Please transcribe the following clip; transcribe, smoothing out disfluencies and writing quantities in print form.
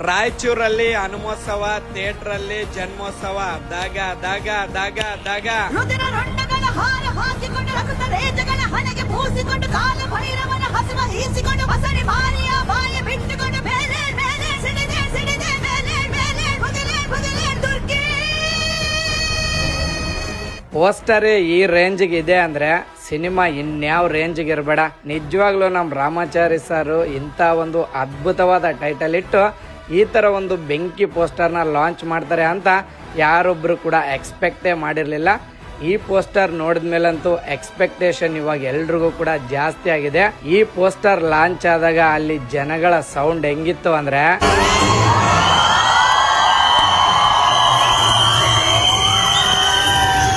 ರಾಯಚೂರಲ್ಲಿ ಹನುಮೋತ್ಸವ, theatre ಅಲ್ಲಿ ಜನ್ಮೋತ್ಸವ. ದಾಗ ದಾಗ ದಾಗ ದಾಗ ರುದಿರ ರೊಂಡಗಳ ಹಾರ ಹಾಕಿಕೊಂಡು ರಕ್ತ ರೇಜಗಳ ಹಣೆಗೆ ಪೂಸಿಕೊಂಡು ಕಾಲ ಭೈರವನ ಹಸಿವ ಹೀಸಿಕೊಂಡು ಹಸಡಿ ಮಾರಿಯ ಬಾಯ ಬಿಟ್ಟುಕೊಂಡು ಮೇಲೆ ಮೇಲೆ ಸಿಡಿದೆ ಸಿಡಿದೆ ಮೇಲೆ ಮೇಲೆ ಬುಗಲೆ ಬುಗಲೆ ದುರ್ಗೆ. ಪೋಸ್ಟರ್ ಈ ರೇಂಜ್ಗೆ ಇದೆ ಅಂದ್ರೆ ಸಿನಿಮಾ ಇನ್ಯಾವ ರೇಂಜ್ಗೆ ಇರಬೇಡ. ನಿಜವಾಗ್ಲೂ ನಮ್ಮ ರಾಮಾಚಾರಿ ಸರ್ ಇಂಥ ಒಂದು ಅದ್ಭುತವಾದ ಟೈಟಲ್ ಇಟ್ಟು ಈ ತರ ಒಂದು ಬೆಂಕಿ ಪೋಸ್ಟರ್ನ ಲಾಂಚ್ ಮಾಡ್ತಾರೆ ಅಂತ ಯಾರೊಬ್ರು ಕೂಡ ಎಕ್ಸ್ಪೆಕ್ಟೇ ಮಾಡಿರ್ಲಿಲ್ಲ. ಈ ಪೋಸ್ಟರ್ ನೋಡಿದ ಮೇಲಂತೂ ಎಕ್ಸ್ಪೆಕ್ಟೇಷನ್ ಇವಾಗ ಎಲ್ರಿಗೂ ಕೂಡ ಜಾಸ್ತಿ ಆಗಿದೆ. ಈ ಪೋಸ್ಟರ್ ಲಾಂಚ್ ಆದಾಗ ಅಲ್ಲಿ ಜನಗಳ ಸೌಂಡ್ ಹೆಂಗಿತ್ತು ಅಂದ್ರೆ